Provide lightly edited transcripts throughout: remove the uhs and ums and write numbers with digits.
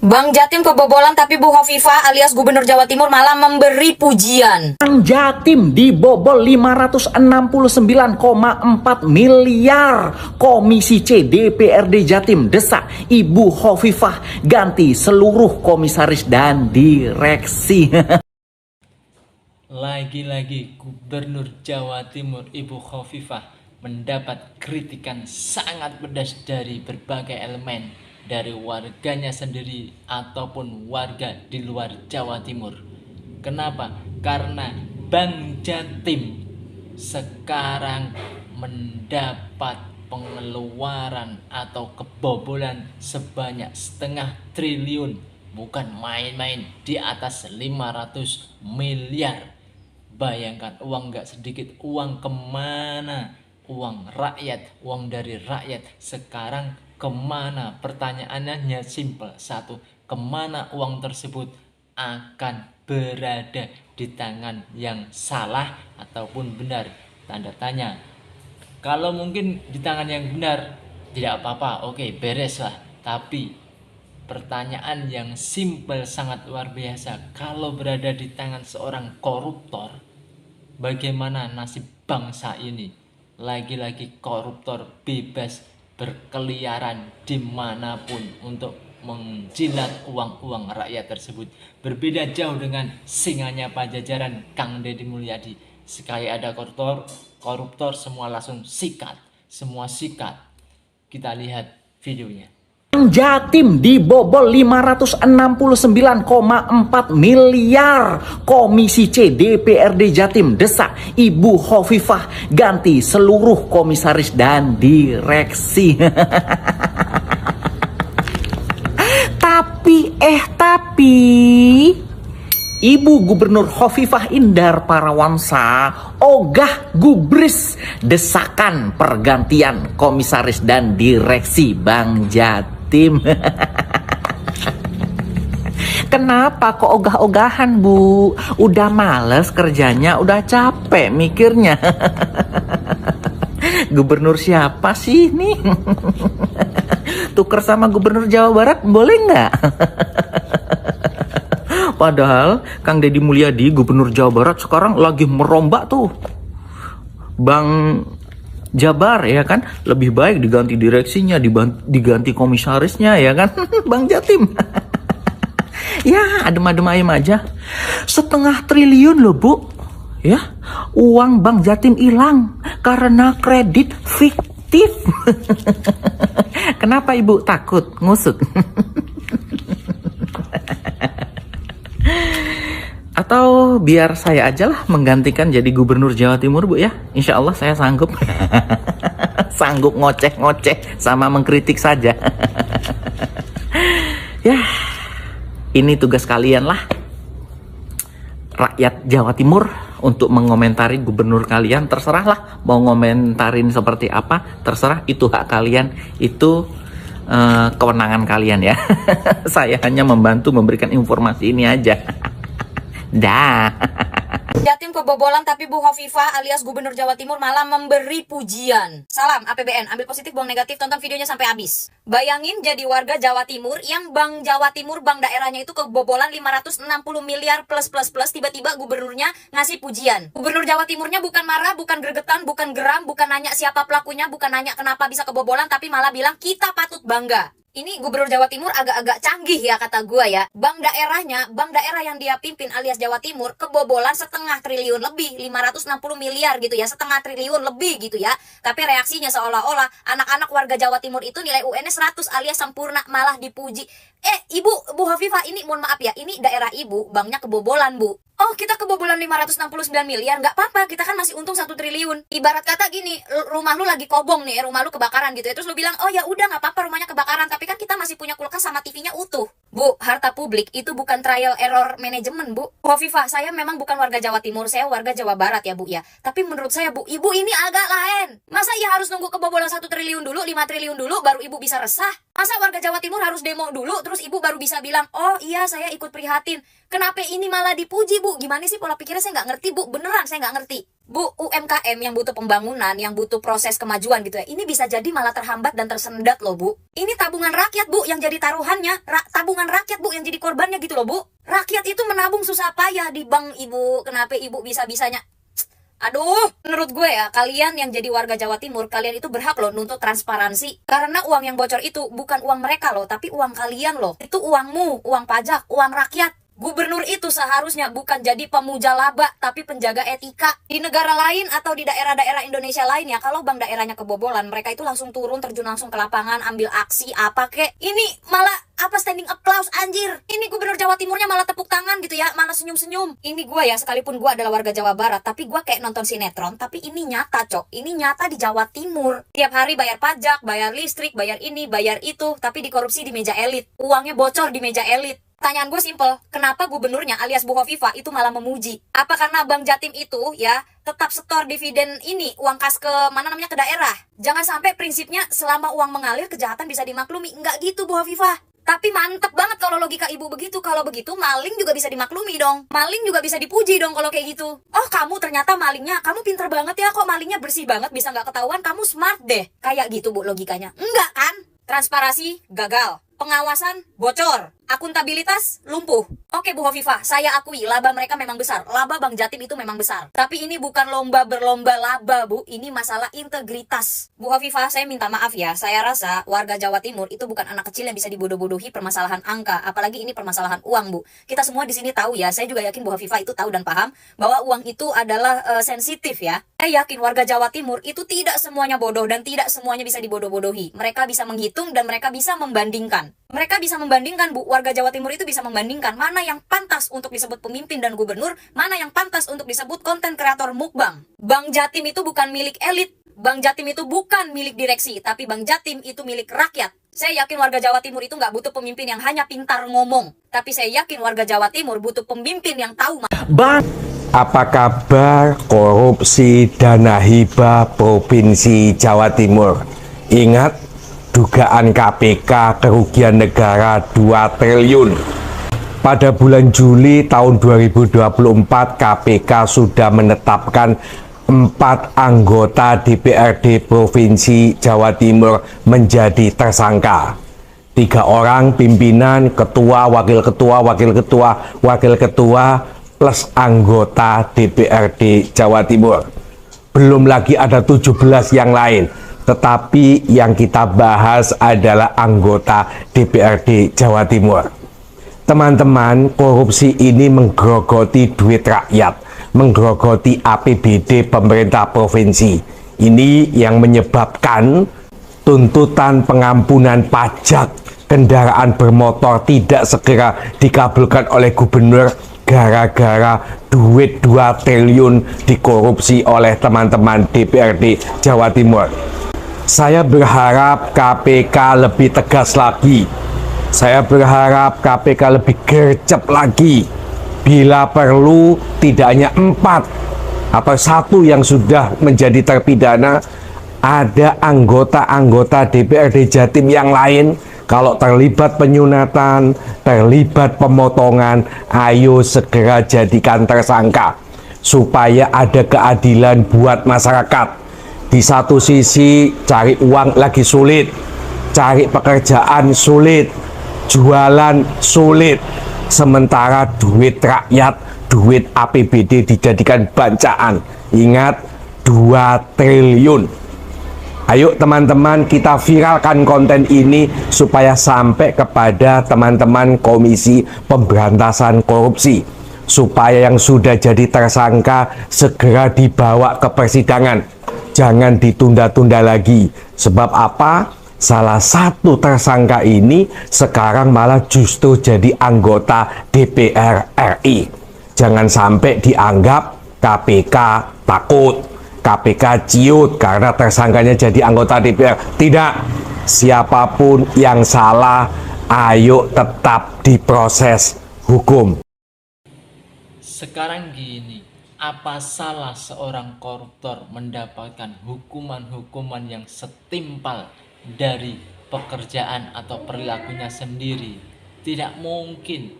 Bang Jatim kebobolan tapi Bu Hovifah alias Gubernur Jawa Timur malah memberi pujian. Bang Jatim dibobol 569,4 miliar. Komisi C DPRD Jatim desak Ibu Hovifah ganti seluruh komisaris dan direksi. Lagi-lagi Gubernur Jawa Timur Ibu Hovifah mendapat kritikan sangat pedas dari berbagai elemen, dari warganya sendiri ataupun warga di luar Jawa Timur. Kenapa? Karena Bang Jatim sekarang mendapat pengeluaran atau kebobolan sebanyak 0,5 triliun. Bukan main-main, di atas 500 miliar. Bayangkan, uang gak sedikit. Uang kemana? Uang rakyat, uang dari rakyat. Sekarang kemana? Pertanyaannya hanya simpel satu, kemana uang tersebut akan berada, di tangan yang salah ataupun benar? Tanda tanya. Kalau mungkin di tangan yang benar tidak apa-apa, oke, beres lah. Tapi pertanyaan yang simpel sangat luar biasa, kalau berada di tangan seorang koruptor, bagaimana nasib bangsa ini? Lagi-lagi koruptor bebas berkeliaran dimanapun untuk menjilat uang-uang rakyat tersebut. Berbeda jauh dengan singanya Pajajaran, Kang Deddy Mulyadi. Sekali ada koruptor semua langsung sikat. Semua sikat. Kita lihat videonya. Bang Jatim dibobol 569,4 miliar. Komisi C DPRD Jatim desak Ibu Hovifah ganti seluruh komisaris dan direksi. Tapi Ibu Gubernur Hovifah Indar Parawansa ogah gubris desakan pergantian komisaris dan direksi Bang Jatim. Kenapa kok ogah-ogahan, Bu? Udah males kerjanya, udah capek mikirnya. Gubernur siapa sih nih? Tuker sama Gubernur Jawa Barat boleh nggak? Padahal Kang Deddy Mulyadi, Gubernur Jawa Barat, sekarang lagi merombak tuh. Bang Jabar ya kan, lebih baik diganti direksinya, diganti komisarisnya ya kan. Bang Jatim. Ya, adem-adem ayam aja. 0,5 triliun loh, Bu. Ya, uang Bang Jatim hilang karena kredit fiktif. Kenapa Ibu takut ngusut? Atau biar saya aja lah menggantikan jadi Gubernur Jawa Timur, Bu ya. Insya Allah saya sanggup. Sanggup ngoceh-ngoceh sama mengkritik saja. Ya, ini tugas kalian lah, rakyat Jawa Timur, untuk mengomentari gubernur kalian. Terserah lah mau ngomentarin seperti apa, terserah, itu hak kalian, itu kewenangan kalian ya. Saya hanya membantu memberikan informasi ini aja. Dah. Jatim kebobolan tapi Bu Hovifah alias Gubernur Jawa Timur malah memberi pujian. Salam APBN, ambil positif buang negatif, tonton videonya sampai habis. Bayangin jadi warga Jawa Timur yang Bank Jawa Timur, bank daerahnya itu kebobolan 560 miliar plus, tiba-tiba gubernurnya ngasih pujian. Gubernur Jawa Timurnya bukan marah, bukan gregetan, bukan geram, bukan nanya siapa pelakunya, bukan nanya kenapa bisa kebobolan, tapi malah bilang kita patut bangga. Ini Gubernur Jawa Timur agak-agak canggih ya kata gua ya. Bank daerah yang dia pimpin alias Jawa Timur kebobolan 0,5 triliun lebih, 560 miliar gitu ya, 0,5 triliun lebih gitu ya. Tapi reaksinya seolah-olah anak-anak warga Jawa Timur itu nilai UN-nya 100 alias sempurna, malah dipuji. Ibu, Bu Hovifah, ini mohon maaf ya, ini daerah Ibu, banknya kebobolan, Bu. Oh, kita kebobolan 569 miliar, nggak apa-apa, kita kan masih untung 1 triliun. Ibarat kata gini, rumah lu lagi kobong nih, rumah lu kebakaran gitu ya, terus lu bilang, oh ya udah nggak apa-apa rumahnya kebakaran, tapi kan kita masih punya kulkas sama TV-nya utuh. Bu, harta publik itu bukan trial error manajemen, Bu. Hovifah, saya memang bukan warga Jawa Timur, saya warga Jawa Barat ya, Bu ya. Tapi menurut saya, Bu, Ibu ini agak lain. Masa ya harus nunggu kebobolan 1 triliun dulu, 5 triliun dulu, baru Ibu bisa resah? Masa warga Jawa Timur harus demo dulu, terus Ibu baru bisa bilang, oh iya saya ikut prihatin. Kenapa ini malah dipuji, Bu? Gimana sih pola pikirnya, saya nggak ngerti, Bu. Beneran saya nggak ngerti. Bu, UMKM yang butuh pembangunan, yang butuh proses kemajuan gitu ya, ini bisa jadi malah terhambat dan tersendat loh Bu. Ini tabungan rakyat Bu yang jadi taruhannya, tabungan rakyat Bu yang jadi korbannya gitu loh Bu. Rakyat itu menabung susah payah di bank Ibu, kenapa Ibu bisa-bisanya? Aduh, menurut gue ya, kalian yang jadi warga Jawa Timur, kalian itu berhak loh nuntut transparansi. Karena uang yang bocor itu bukan uang mereka loh, tapi uang kalian loh. Itu uangmu, uang pajak, uang rakyat. Gubernur itu seharusnya bukan jadi pemuja laba, tapi penjaga etika. Di negara lain atau di daerah-daerah Indonesia lain ya, kalau bank daerahnya kebobolan, mereka itu langsung turun, terjun langsung ke lapangan, ambil aksi, apa kek. Ini malah standing applause anjir. Ini gubernur Jawa Timurnya malah tepuk tangan gitu ya, malah senyum-senyum. Ini gue ya, sekalipun gue adalah warga Jawa Barat, tapi gue kayak nonton sinetron, tapi ini nyata cok. Ini nyata di Jawa Timur. Tiap hari bayar pajak, bayar listrik, bayar ini, bayar itu, tapi dikorupsi di meja elit. Uangnya bocor di meja elit. Pertanyaan gue simpel, kenapa gubernurnya alias Bu Hovifah itu malah memuji? Apa karena Bank Jatim itu ya tetap setor dividen ini, uang kas ke ke daerah? Jangan sampai prinsipnya selama uang mengalir kejahatan bisa dimaklumi. Enggak gitu Bu Hovifah. Tapi mantep banget kalau logika ibu begitu. Kalau begitu maling juga bisa dimaklumi dong. Maling juga bisa dipuji dong kalau kayak gitu. Oh kamu ternyata malingnya, kamu pinter banget ya, kok malingnya bersih banget bisa nggak ketahuan, kamu smart deh. Kayak gitu Bu logikanya. Enggak kan? Transparansi gagal, pengawasan bocor, akuntabilitas lumpuh. Oke Bu Hovifah, saya akui laba mereka memang besar. Laba Bank Jatim itu memang besar. Tapi ini bukan lomba berlomba laba Bu, ini masalah integritas. Bu Hovifah, saya minta maaf ya. Saya rasa warga Jawa Timur itu bukan anak kecil yang bisa dibodoh-bodohi permasalahan angka. Apalagi ini permasalahan uang Bu. Kita semua di sini tahu ya, saya juga yakin Bu Hovifah itu tahu dan paham bahwa uang itu adalah sensitif ya. Saya yakin warga Jawa Timur itu tidak semuanya bodoh dan tidak semuanya bisa dibodoh-bodohi. Mereka bisa menghitung dan mereka bisa membandingkan. Mereka bisa membandingkan Bu, warga Jawa Timur itu bisa membandingkan mana yang pantas untuk disebut pemimpin dan gubernur, mana yang pantas untuk disebut konten kreator mukbang. Bank Jatim itu bukan milik elit, Bank Jatim itu bukan milik direksi, tapi Bank Jatim itu milik rakyat. Saya yakin warga Jawa Timur itu nggak butuh pemimpin yang hanya pintar ngomong, tapi saya yakin warga Jawa Timur butuh pemimpin yang tahu. Apa kabar korupsi dana hibah Provinsi Jawa Timur? Ingat dugaan KPK kerugian negara 2 triliun. Pada bulan Juli tahun 2024 KPK sudah menetapkan 4 anggota DPRD Provinsi Jawa Timur menjadi tersangka. 3 orang pimpinan, ketua, wakil ketua, wakil ketua, plus anggota DPRD Jawa Timur. Belum lagi ada 17 yang lain. Tetapi yang kita bahas adalah anggota DPRD Jawa Timur. Teman-teman, korupsi ini menggerogoti duit rakyat, menggerogoti APBD pemerintah provinsi. Ini yang menyebabkan tuntutan pengampunan pajak kendaraan bermotor tidak segera dikabulkan oleh gubernur gara-gara duit 2 triliun dikorupsi oleh teman-teman DPRD Jawa Timur. Saya berharap KPK lebih tegas lagi. Saya berharap KPK lebih gercep lagi. Bila perlu tidak hanya 4 atau 1 yang sudah menjadi terpidana, ada anggota-anggota DPRD Jatim yang lain. Kalau terlibat penyunatan, terlibat pemotongan, ayo segera jadikan tersangka supaya ada keadilan buat masyarakat. Di satu sisi cari uang lagi sulit, cari pekerjaan sulit, jualan sulit, sementara duit rakyat, duit APBD dijadikan bancaan. Ingat, 2 triliun. Ayo teman-teman, kita viralkan konten ini supaya sampai kepada teman-teman Komisi Pemberantasan Korupsi, supaya yang sudah jadi tersangka segera dibawa ke persidangan. Jangan ditunda-tunda lagi. Sebab apa? Salah satu tersangka ini sekarang malah justru jadi anggota DPR RI. Jangan sampai dianggap KPK takut, KPK ciut karena tersangkanya jadi anggota DPR. Tidak, siapapun yang salah, ayo tetap diproses hukum. Sekarang gini, apa salah seorang koruptor mendapatkan hukuman-hukuman yang setimpal dari pekerjaan atau perilakunya sendiri? Tidak mungkin,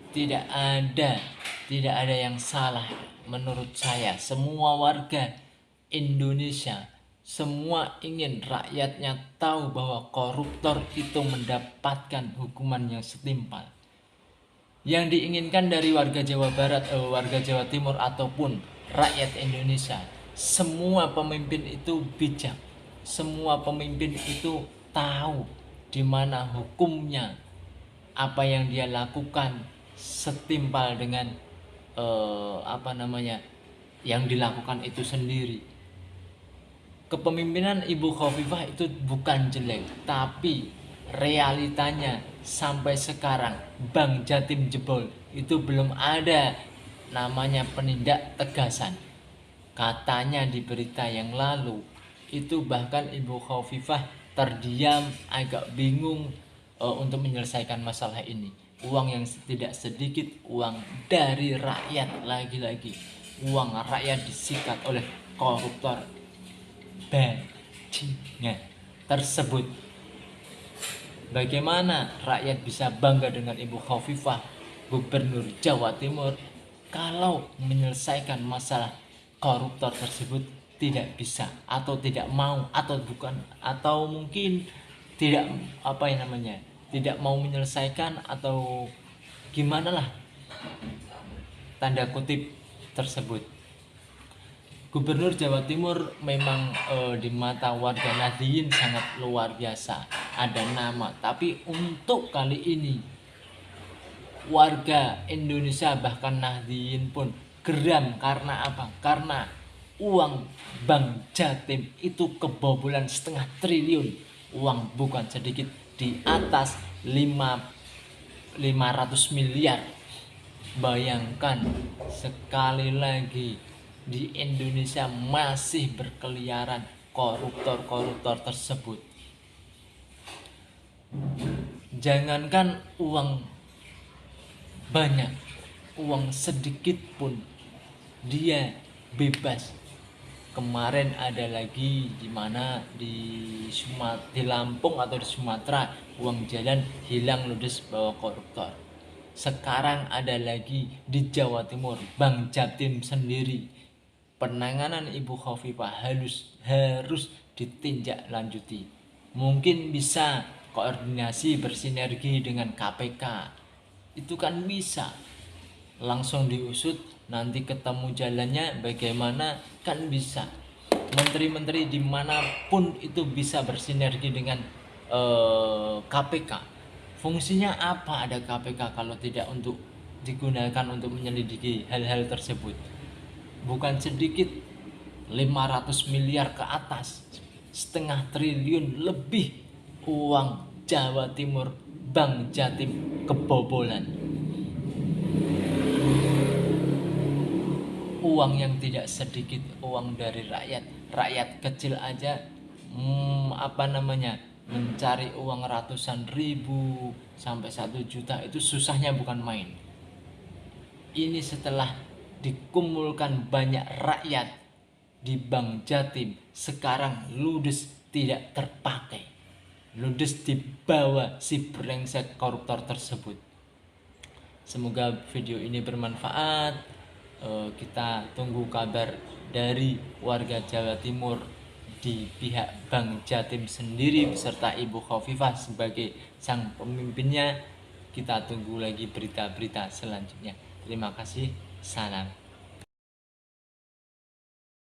tidak ada. tidak ada yang salah menurut saya. Semua warga Indonesia, semua ingin rakyatnya tahu bahwa koruptor itu mendapatkan hukuman yang setimpal. Yang diinginkan dari warga Jawa Barat, warga Jawa Timur ataupun rakyat Indonesia, semua pemimpin itu bijak, semua pemimpin itu tahu di mana hukumnya, apa yang dia lakukan setimpal dengan yang dilakukan itu sendiri. Kepemimpinan Ibu Khofifah itu bukan jelek, tapi realitanya sampai sekarang Bank Jatim jebol itu belum ada namanya penindak tegasan. Katanya di berita yang lalu itu bahkan Ibu Khofifah terdiam, agak bingung untuk menyelesaikan masalah ini. Uang yang tidak sedikit, uang dari rakyat, lagi-lagi uang rakyat disikat oleh koruptor bajingan tersebut. Bagaimana rakyat bisa bangga dengan Ibu Khofifah, Gubernur Jawa Timur, kalau menyelesaikan masalah koruptor tersebut tidak bisa, atau tidak mau, atau mungkin tidak tidak mau menyelesaikan, atau gimana lah tanda kutip tersebut. Gubernur Jawa Timur memang di mata warga Nahdliyin sangat luar biasa, ada nama. Tapi untuk kali ini warga Indonesia bahkan Nahdliyin pun geram. Karena apa? Karena uang Bank Jatim itu kebobolan 1,5 triliun. Uang bukan sedikit, di atas 500 miliar. Bayangkan, sekali lagi di Indonesia masih berkeliaran koruptor-koruptor tersebut. Jangankan uang banyak, uang sedikit pun dia bebas. Kemarin ada lagi di Lampung atau di Sumatera, uang jalan hilang ludes bawa koruptor. Sekarang ada lagi di Jawa Timur, Bank Jatim sendiri. Penanganan Ibu Khofifah harus ditinjak lanjuti. Mungkin bisa koordinasi bersinergi dengan KPK. Itu kan bisa. Langsung diusut, nanti ketemu jalannya bagaimana, kan bisa. Menteri-menteri dimanapun itu bisa bersinergi dengan KPK. Fungsinya apa ada KPK kalau tidak untuk digunakan untuk menyelidiki hal-hal tersebut? Bukan sedikit, 500 miliar ke atas, 1,5 triliun lebih uang Jawa Timur, Bank Jatim kebobolan. Uang yang tidak sedikit, uang dari rakyat kecil aja mencari uang ratusan ribu sampai 1 juta itu susahnya bukan main. Ini setelah dikumpulkan banyak rakyat di Bank Jatim, sekarang ludes tidak terpakai, ludes dibawa si brengsek koruptor tersebut. Semoga video ini bermanfaat. Kita tunggu kabar dari warga Jawa Timur di pihak Bank Jatim sendiri beserta Ibu Khofifah sebagai sang pemimpinnya. Kita tunggu lagi berita-berita selanjutnya. Terima kasih. Salam.